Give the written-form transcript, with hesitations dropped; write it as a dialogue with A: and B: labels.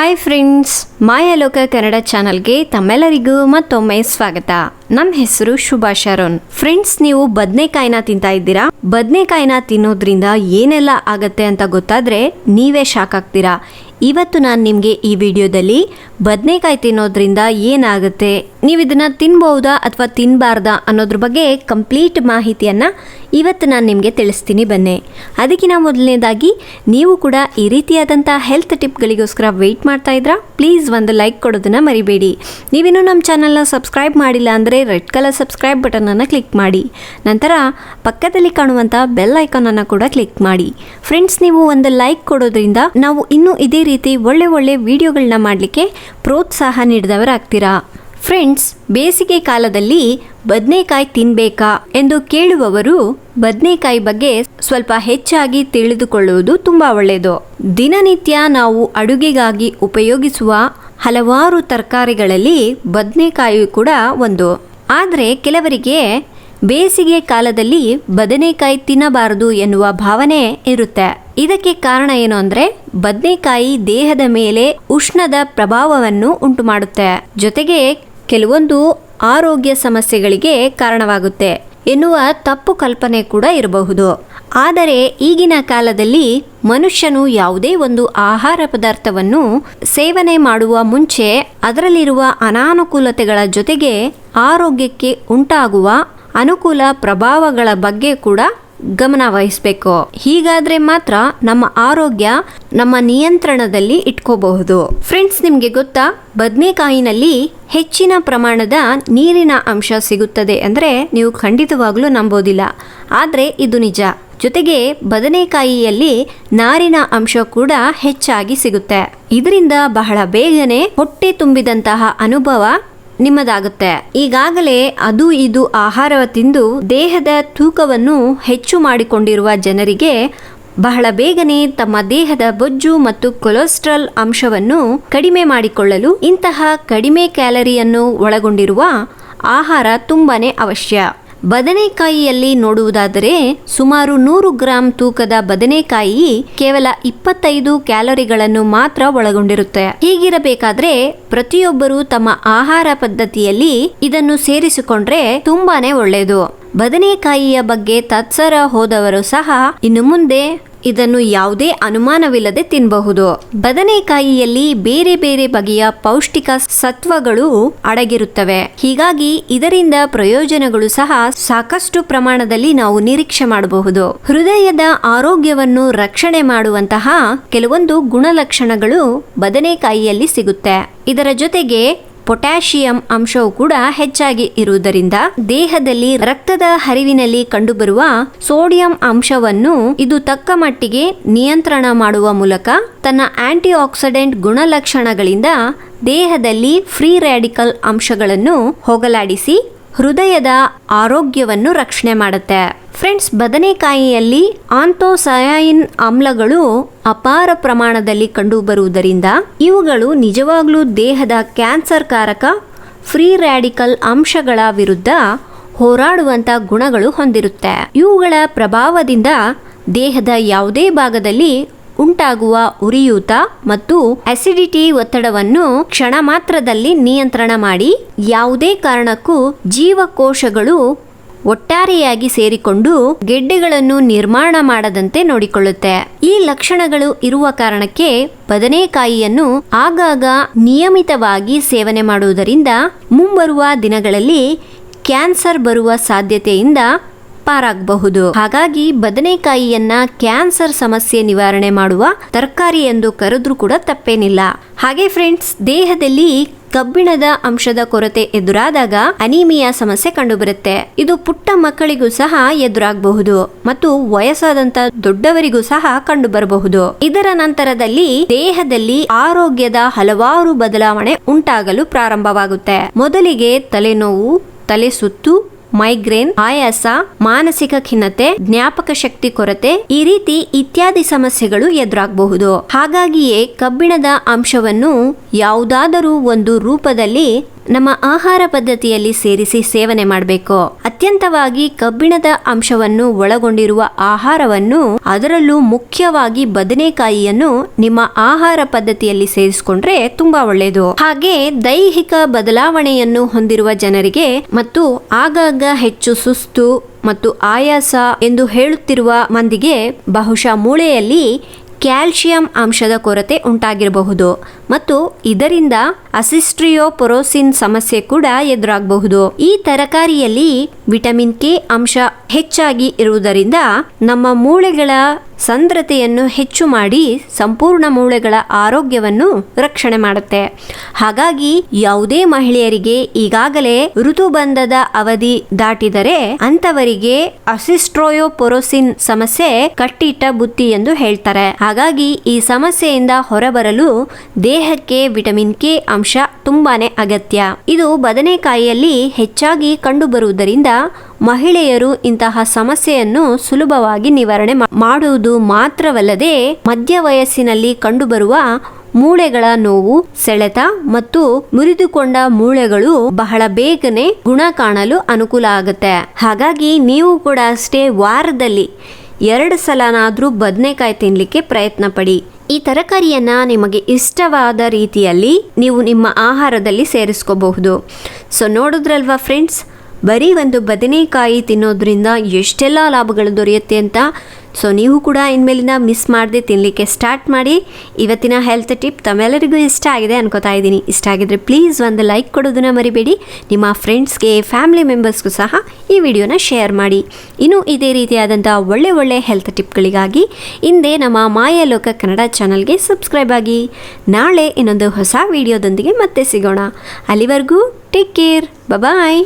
A: Hi friends, ಲೋಕ ಕನ್ನಡ ಚಾನಲ್ಗೆ ತಮ್ಮೆಲ್ಲರಿಗೂ ಮತ್ತೊಮ್ಮೆ ಸ್ವಾಗತ. ನನ್ನ ಹೆಸರು ಶಾರೋನ್. ಫ್ರೆಂಡ್ಸ್, ನೀವು ಬದನೆಕಾಯಿನ ತಿಂತಾ ಇದ್ದೀರಾ? ಬದನೆಕಾಯಿನ ತಿನ್ನೋದ್ರಿಂದ ಏನೆಲ್ಲ ಆಗತ್ತೆ ಅಂತ ಗೊತ್ತಾದ್ರೆ ನೀವೇ ಶಾಕ್ ಆಗ್ತೀರಾ. ಇವತ್ತು ನಾನು ನಿಮಗೆ ಈ ವಿಡಿಯೋದಲ್ಲಿ ಬದನೆಕಾಯಿ ತಿನ್ನೋದ್ರಿಂದ ಏನಾಗುತ್ತೆ, ನೀವು ಇದನ್ನ ತಿನ್ಬಹುದಾ ಅಥವಾ ತಿನ್ನಬಾರ್ದಾ ಅನ್ನೋದ್ರ ಬಗ್ಗೆ ಕಂಪ್ಲೀಟ್ ಮಾಹಿತಿಯನ್ನ ಇವತ್ತು ನಾನು ನಿಮಗೆ ತಿಳಿಸ್ತೀನಿ. ಬನ್ನಿ, ಅದಕ್ಕಿಂತ ಮೊದಲನೇದಾಗಿ ನೀವು ಕೂಡ ಈ ರೀತಿಯಾದಂಥ ಹೆಲ್ತ್ ಟಿಪ್ಗಳಿಗೋಸ್ಕರ ವೆಯ್ಟ್ ಮಾಡ್ತಾ ಇದ್ರಾ? ಪ್ಲೀಸ್ ಒಂದು ಲೈಕ್ ಕೊಡೋದನ್ನ ಮರಿಬೇಡಿ. ನೀವಿನ್ನೂ ನಮ್ಮ ಚಾನಲ್ನ ಸಬ್ಸ್ಕ್ರೈಬ್ ಮಾಡಿಲ್ಲ ಅಂದರೆ ರೆಡ್ ಕಲರ್ ಸಬ್ಸ್ಕ್ರೈಬ್ ಬಟನನ್ನು ಕ್ಲಿಕ್ ಮಾಡಿ. ನಂತರ ಪಕ್ಕದಲ್ಲಿ ಕಾಣುವಂಥ ಬೆಲ್ ಐಕಾನನ್ನು ಕೂಡ ಕ್ಲಿಕ್ ಮಾಡಿ. ಫ್ರೆಂಡ್ಸ್, ನೀವು ಒಂದು ಲೈಕ್ ಕೊಡೋದ್ರಿಂದ ನಾವು ಇನ್ನೂ ಇದೇ ರೀತಿ ಒಳ್ಳೆ ವಿಡಿಯೋಗಳನ್ನ ಮಾಡಲಿಕ್ಕೆ ಪ್ರೋತ್ಸಾಹ ನೀಡಿದವರಾಗ್ತೀರಾ. ಫ್ರೆಂಡ್ಸ್, ಬೇಸಿಗೆ ಕಾಲದಲ್ಲಿ ಬದನೆಕಾಯಿ ತಿನ್ಬೇಕಾ ಎಂದು ಕೇಳುವವರು ಬದನೆಕಾಯಿ ಬಗ್ಗೆ ಸ್ವಲ್ಪ ಹೆಚ್ಚಾಗಿ ತಿಳಿದುಕೊಳ್ಳುವುದು ತುಂಬಾ ಒಳ್ಳೆಯದು. ದಿನನಿತ್ಯ ನಾವು ಅಡುಗೆಗಾಗಿ ಉಪಯೋಗಿಸುವ ಹಲವಾರು ತರಕಾರಿಗಳಲ್ಲಿ ಬದನೆಕಾಯಿ ಕೂಡ ಒಂದು. ಆದರೆ ಕೆಲವರಿಗೆ ಬೇಸಿಗೆ ಕಾಲದಲ್ಲಿ ಬದನೆಕಾಯಿ ತಿನ್ನಬಾರದು ಎನ್ನುವ ಭಾವನೆ ಇರುತ್ತೆ. ಇದಕ್ಕೆ ಕಾರಣ ಏನು ಅಂದ್ರೆ, ಬದನೆಕಾಯಿ ದೇಹದ ಮೇಲೆ ಉಷ್ಣದ ಪ್ರಭಾವವನ್ನು ಉಂಟು ಮಾಡುತ್ತೆ, ಜೊತೆಗೆ ಕೆಲವೊಂದು ಆರೋಗ್ಯ ಸಮಸ್ಯೆಗಳಿಗೆ ಕಾರಣವಾಗುತ್ತೆ ಎನ್ನುವ ತಪ್ಪು ಕಲ್ಪನೆ ಕೂಡ ಇರಬಹುದು. ಆದರೆ ಈಗಿನ ಕಾಲದಲ್ಲಿ ಮನುಷ್ಯನು ಯಾವುದೇ ಒಂದು ಆಹಾರ ಪದಾರ್ಥವನ್ನು ಸೇವನೆ ಮಾಡುವ ಮುಂಚೆ ಅದರಲ್ಲಿರುವ ಅನಾನುಕೂಲತೆಗಳ ಜೊತೆಗೆ ಆರೋಗ್ಯಕ್ಕೆ ಉಂಟಾಗುವ ಅನುಕೂಲ ಪ್ರಭಾವಗಳ ಬಗ್ಗೆ ಕೂಡ ಗಮನ ವಹಿಸಬೇಕು. ಹೀಗಾದ್ರೆ ಮಾತ್ರ ನಮ್ಮ ಆರೋಗ್ಯ ನಮ್ಮ ನಿಯಂತ್ರಣದಲ್ಲಿ ಇಟ್ಕೋಬಹುದು. ಫ್ರೆಂಡ್ಸ್, ನಿಮಗೆ ಗೊತ್ತಾ, ಬದನೆಕಾಯಿನಲ್ಲಿ ಹೆಚ್ಚಿನ ಪ್ರಮಾಣದ ನೀರಿನ ಅಂಶ ಸಿಗುತ್ತದೆ ಅಂದರೆ ನೀವು ಖಂಡಿತವಾಗ್ಲೂ ನಂಬೋದಿಲ್ಲ, ಆದರೆ ಇದು ನಿಜ. ಜೊತೆಗೆ ಬದನೆಕಾಯಿಯಲ್ಲಿ ನಾರಿನ ಅಂಶ ಕೂಡ ಹೆಚ್ಚಾಗಿ ಸಿಗುತ್ತೆ. ಇದರಿಂದ ಬಹಳ ಬೇಗನೆ ಹೊಟ್ಟೆ ತುಂಬಿದಂತಹ ಅನುಭವ ನಿಮ್ಮದಾಗುತ್ತೆ. ಈಗಾಗಲೇ ಅದು ಇದು ಆಹಾರ ತಿಂದು ದೇಹದ ತೂಕವನ್ನು ಹೆಚ್ಚು ಮಾಡಿಕೊಂಡಿರುವ ಜನರಿಗೆ ಬಹಳ ಬೇಗನೆ ತಮ್ಮ ದೇಹದ ಬೊಜ್ಜು ಮತ್ತು ಕೊಲೆಸ್ಟ್ರಾಲ್ ಅಂಶವನ್ನು ಕಡಿಮೆ ಮಾಡಿಕೊಳ್ಳಲು ಇಂತಹ ಕಡಿಮೆ ಕ್ಯಾಲರಿಯನ್ನು ಒಳಗೊಂಡಿರುವ ಆಹಾರ ತುಂಬಾನೇ ಅವಶ್ಯ. ಬದನೆಕಾಯಿಯಲ್ಲಿ ನೋಡುವುದಾದರೆ ಸುಮಾರು 100 ಗ್ರಾಂ ತೂಕದ ಬದನೆಕಾಯಿ ಕೇವಲ 25 ಕ್ಯಾಲರಿಗಳನ್ನು ಮಾತ್ರ ಒಳಗೊಂಡಿರುತ್ತೆ. ಹೀಗಿರಬೇಕಾದ್ರೆ ಪ್ರತಿಯೊಬ್ಬರು ತಮ್ಮ ಆಹಾರ ಪದ್ಧತಿಯಲ್ಲಿ ಇದನ್ನು ಸೇರಿಸಿಕೊಂಡ್ರೆ ತುಂಬಾನೇ ಒಳ್ಳೆಯದು. ಬದನೆಕಾಯಿಯ ಬಗ್ಗೆ ತತ್ಸರ ಹೋದವರು ಸಹ ಇನ್ನು ಮುಂದೆ ಇದನ್ನು ಯಾವುದೇ ಅನುಮಾನವಿಲ್ಲದೆ ತಿನ್ನಬಹುದು. ಬದನೆಕಾಯಿಯಲ್ಲಿ ಬೇರೆ ಬೇರೆ ಬಗೆಯ ಪೌಷ್ಟಿಕ ಸತ್ವಗಳು ಅಡಗಿರುತ್ತವೆ. ಹೀಗಾಗಿ ಇದರಿಂದ ಪ್ರಯೋಜನಗಳು ಸಹ ಸಾಕಷ್ಟು ಪ್ರಮಾಣದಲ್ಲಿ ನಾವು ನಿರೀಕ್ಷೆ ಮಾಡಬಹುದು. ಹೃದಯದ ಆರೋಗ್ಯವನ್ನು ರಕ್ಷಣೆ ಮಾಡುವಂತಹ ಕೆಲವೊಂದು ಗುಣಲಕ್ಷಣಗಳು ಬದನೆಕಾಯಿಯಲ್ಲಿ ಸಿಗುತ್ತೆ. ಇದರ ಜೊತೆಗೆ ಪೊಟ್ಯಾಷಿಯಂ ಅಂಶವು ಕೂಡ ಹೆಚ್ಚಾಗಿ ಇರುವುದರಿಂದ ದೇಹದಲ್ಲಿ ರಕ್ತದ ಹರಿವಿನಲ್ಲಿ ಕಂಡುಬರುವ ಸೋಡಿಯಂ ಅಂಶವನ್ನು ಇದು ತಕ್ಕ ಮಟ್ಟಿಗೆ ನಿಯಂತ್ರಣ ಮಾಡುವ ಮೂಲಕ ತನ್ನ ಆಂಟಿ ಆಕ್ಸಿಡೆಂಟ್ ಗುಣಲಕ್ಷಣಗಳಿಂದ ದೇಹದಲ್ಲಿ ಫ್ರೀ ರ್ಯಾಡಿಕಲ್ ಅಂಶಗಳನ್ನು ಹೋಗಲಾಡಿಸಿ ಹೃದಯದ ಆರೋಗ್ಯವನ್ನು ರಕ್ಷಣೆ ಮಾಡುತ್ತೆ. ಫ್ರೆಂಡ್ಸ್, ಬದನೆಕಾಯಿಯಲ್ಲಿ ಆಂಥೋಸಯಾನಿನ್ ಆಮ್ಲಗಳು ಅಪಾರ ಪ್ರಮಾಣದಲ್ಲಿ ಕಂಡುಬರುವುದರಿಂದ ಇವುಗಳು ನಿಜವಾಗ್ಲೂ ದೇಹದ ಕ್ಯಾನ್ಸರ್ ಕಾರಕ ಫ್ರೀ ರ್ಯಾಡಿಕಲ್ ಅಂಶಗಳ ವಿರುದ್ಧ ಹೋರಾಡುವಂತ ಗುಣಗಳು ಹೊಂದಿರುತ್ತೆ. ಇವುಗಳ ಪ್ರಭಾವದಿಂದ ದೇಹದ ಯಾವುದೇ ಭಾಗದಲ್ಲಿ ಉಂಟಾಗುವ ಉರಿಯೂತ ಮತ್ತು ಅಸಿಡಿಟಿ ಒತ್ತಡವನ್ನು ಕ್ಷಣ ಮಾತ್ರದಲ್ಲಿ ನಿಯಂತ್ರಣ ಮಾಡಿ ಯಾವುದೇ ಕಾರಣಕ್ಕೂ ಜೀವಕೋಶಗಳು ಒಟ್ಟಾರೆಯಾಗಿ ಸೇರಿಕೊಂಡು ಗೆಡ್ಡೆಗಳನ್ನು ನಿರ್ಮಾಣ ಮಾಡದಂತೆ ನೋಡಿಕೊಳ್ಳುತ್ತೆ. ಈ ಲಕ್ಷಣಗಳು ಇರುವ ಕಾರಣಕ್ಕೆ ಬದನೆಕಾಯಿಯನ್ನು ಆಗಾಗ ನಿಯಮಿತವಾಗಿ ಸೇವನೆ ಮಾಡುವುದರಿಂದ ಮುಂಬರುವ ದಿನಗಳಲ್ಲಿ ಕ್ಯಾನ್ಸರ್ ಬರುವ ಸಾಧ್ಯತೆಯಿಂದ ಪಾರಾಗಬಹುದು. ಹಾಗಾಗಿ ಬದನೆಕಾಯಿಯನ್ನ ಕ್ಯಾನ್ಸರ್ ಸಮಸ್ಯೆ ನಿವಾರಣೆ ಮಾಡುವ ತರಕಾರಿ ಎಂದು ಕರೆದ್ರೂ ಕೂಡ ತಪ್ಪೇನಿಲ್ಲ. ಹಾಗೆ ಫ್ರೆಂಡ್ಸ್, ದೇಹದಲ್ಲಿ ಕಬ್ಬಿಣದ ಅಂಶದ ಕೊರತೆ ಎದುರಾದಾಗ ಅನಿಮಿಯಾ ಸಮಸ್ಯೆ ಕಂಡುಬರುತ್ತೆ. ಇದು ಪುಟ್ಟ ಮಕ್ಕಳಿಗೂ ಸಹ ಎದುರಾಗಬಹುದು ಮತ್ತು ವಯಸ್ಸಾದಂತ ದೊಡ್ಡವರಿಗೂ ಸಹ ಕಂಡು ಬರಬಹುದು. ಇದರ ನಂತರದಲ್ಲಿ ದೇಹದಲ್ಲಿ ಆರೋಗ್ಯದ ಹಲವಾರು ಬದಲಾವಣೆ ಉಂಟಾಗಲು ಪ್ರಾರಂಭವಾಗುತ್ತೆ. ಮೊದಲಿಗೆ ತಲೆನೋವು, ತಲೆ ಸುತ್ತು, ಮೈಗ್ರೇನ್, ಆಯಾಸ, ಮಾನಸಿಕ ಖಿನ್ನತೆ, ಜ್ಞಾಪಕ ಶಕ್ತಿ ಕೊರತೆ, ಈ ರೀತಿ ಇತ್ಯಾದಿ ಸಮಸ್ಯೆಗಳು ಎದುರಾಗಬಹುದು. ಹಾಗಾಗಿಯೇ ಕಬ್ಬಿಣದ ಅಂಶವನ್ನು ಯಾವುದಾದರೂ ಒಂದು ರೂಪದಲ್ಲಿ ನಮ್ಮ ಆಹಾರ ಪದ್ಧತಿಯಲ್ಲಿ ಸೇರಿಸಿ ಸೇವನೆ ಮಾಡಬೇಕು. ಅತ್ಯಂತವಾಗಿ ಕಬ್ಬಿಣದ ಅಂಶವನ್ನು ಒಳಗೊಂಡಿರುವ ಆಹಾರವನ್ನು, ಅದರಲ್ಲೂ ಮುಖ್ಯವಾಗಿ ಬದನೆಕಾಯಿಯನ್ನು ನಿಮ್ಮ ಆಹಾರ ಪದ್ಧತಿಯಲ್ಲಿ ಸೇರಿಸಿಕೊಂಡ್ರೆ ತುಂಬಾ ಒಳ್ಳೆಯದು. ಹಾಗೆ ದೈಹಿಕ ಬದಲಾವಣೆಯನ್ನು ಹೊಂದಿರುವ ಜನರಿಗೆ ಮತ್ತು ಆಗಾಗ ಹೆಚ್ಚು ಸುಸ್ತು ಮತ್ತು ಆಯಾಸ ಎಂದು ಹೇಳುತ್ತಿರುವ ಮಂದಿಗೆ ಬಹುಶಃ ಮೂಳೆಯಲ್ಲಿ ಕ್ಯಾಲ್ಸಿಯಂ ಅಂಶದ ಕೊರತೆ ಉಂಟಾಗಿರಬಹುದು ಮತ್ತು ಇದರಿಂದ ಅಸಿಸ್ಟ್ರಿಯೋಪೊರೋಸಿನ್ ಸಮಸ್ಯೆ ಕೂಡ ಎದುರಾಗಬಹುದು. ಈ ತರಕಾರಿಯಲ್ಲಿ ವಿಟಮಿನ್ ಕೆ ಅಂಶ ಹೆಚ್ಚಾಗಿ ಇರುವುದರಿಂದ ನಮ್ಮ ಮೂಳೆಗಳ ಸಾಂದ್ರತೆಯನ್ನು ಹೆಚ್ಚು ಮಾಡಿ ಸಂಪೂರ್ಣ ಮೂಳೆಗಳ ಆರೋಗ್ಯವನ್ನು ರಕ್ಷಣೆ ಮಾಡುತ್ತೆ. ಹಾಗಾಗಿ ಯಾವುದೇ ಮಹಿಳೆಯರಿಗೆ ಈಗಾಗಲೇ ಋತುಬಂಧದ ಅವಧಿ ದಾಟಿದರೆ ಅಂತವರಿಗೆ ಅಸಿಸ್ಟ್ರಿಯೋಪೊರೋಸಿನ್ ಸಮಸ್ಯೆ ಕಟ್ಟಿಟ್ಟ ಬುತ್ತಿ ಎಂದು ಹೇಳ್ತಾರೆ. ಹಾಗಾಗಿ ಈ ಸಮಸ್ಯೆಯಿಂದ ಹೊರಬರಲು ದೇಹಕ್ಕೆ ವಿಟಮಿನ್ ಕೆ ಅಂಶ ತುಂಬಾನೇ ಅಗತ್ಯ. ಇದು ಬದನೆಕಾಯಿಯಲ್ಲಿ ಹೆಚ್ಚಾಗಿ ಕಂಡುಬರುವುದರಿಂದ ಮಹಿಳೆಯರು ಇಂತಹ ಸಮಸ್ಯೆಯನ್ನು ಸುಲಭವಾಗಿ ನಿವಾರಣೆ ಮಾಡುವುದು ಮಾತ್ರವಲ್ಲದೆ ಮಧ್ಯ ವಯಸ್ಸಿನಲ್ಲಿ ಕಂಡುಬರುವ ಮೂಳೆಗಳ ನೋವು, ಸೆಳೆತ ಮತ್ತು ಮುರಿದುಕೊಂಡ ಮೂಳೆಗಳು ಬಹಳ ಬೇಗನೆ ಗುಣ ಕಾಣಲು ಅನುಕೂಲ ಆಗುತ್ತೆ. ಹಾಗಾಗಿ ನೀವು ಕೂಡ ಅಷ್ಟೇ ವಾರದಲ್ಲಿ 2 ಸಲನಾದ್ರೂ ಬದನೆಕಾಯಿ ತಿನ್ಲಿಕ್ಕೆ ಪ್ರಯತ್ನ ಪಡಿ. ಈ ತರಕಾರಿಯನ್ನ ನಿಮಗೆ ಇಷ್ಟವಾದ ರೀತಿಯಲ್ಲಿ ನೀವು ನಿಮ್ಮ ಆಹಾರದಲ್ಲಿ ಸೇರಿಸ್ಕೋಬಹುದು. ಸೊ ನೋಡಿದ್ರಲ್ವಾ ಫ್ರೆಂಡ್ಸ್, ಬರೀ ಒಂದು ಬದನೆಕಾಯಿ ತಿನ್ನೋದ್ರಿಂದ ಎಷ್ಟೆಲ್ಲ ಲಾಭಗಳು ದೊರೆಯುತ್ತೆ ಅಂತ. ಸೊ ನೀವು ಕೂಡ ಇನ್ಮೇಲಿಂದ ಮಿಸ್ ಮಾಡದೆ ತಿನ್ನಲಿಕ್ಕೆ ಸ್ಟಾರ್ಟ್ ಮಾಡಿ. ಇವತ್ತಿನ ಹೆಲ್ತ್ ಟಿಪ್ ತಮ್ಮೆಲ್ಲರಿಗೂ ಇಷ್ಟ ಆಗಿದೆ ಅನ್ಕೋತಾ ಇದ್ದೀನಿ. ಇಷ್ಟ ಆಗಿದ್ರೆ ಪ್ಲೀಸ್ ಒಂದು ಲೈಕ್ ಕೊಡೋದನ್ನ ಮರಿಬೇಡಿ. ನಿಮ್ಮ ಫ್ರೆಂಡ್ಸ್ಗೆ, ಫ್ಯಾಮಿಲಿ ಮೆಂಬರ್ಸ್ಗೂ ಸಹ ಈ ವಿಡಿಯೋನ ಶೇರ್ ಮಾಡಿ. ಇನ್ನು ಇದೇ ರೀತಿಯಾದಂಥ ಒಳ್ಳೆ ಹೆಲ್ತ್ ಟಿಪ್ಗಳಿಗಾಗಿ ಹಿಂದೆ ನಮ್ಮ ಮಾಯಾ ಲೋಕ ಕನ್ನಡ ಚಾನಲ್ಗೆ ಸಬ್ಸ್ಕ್ರೈಬ್ ಆಗಿ. ನಾಳೆ ಇನ್ನೊಂದು ಹೊಸ ವಿಡಿಯೋದೊಂದಿಗೆ ಮತ್ತೆ ಸಿಗೋಣ. ಅಲ್ಲಿವರೆಗೂ ಟೇಕ್ ಕೇರ್, ಬಾಯ್.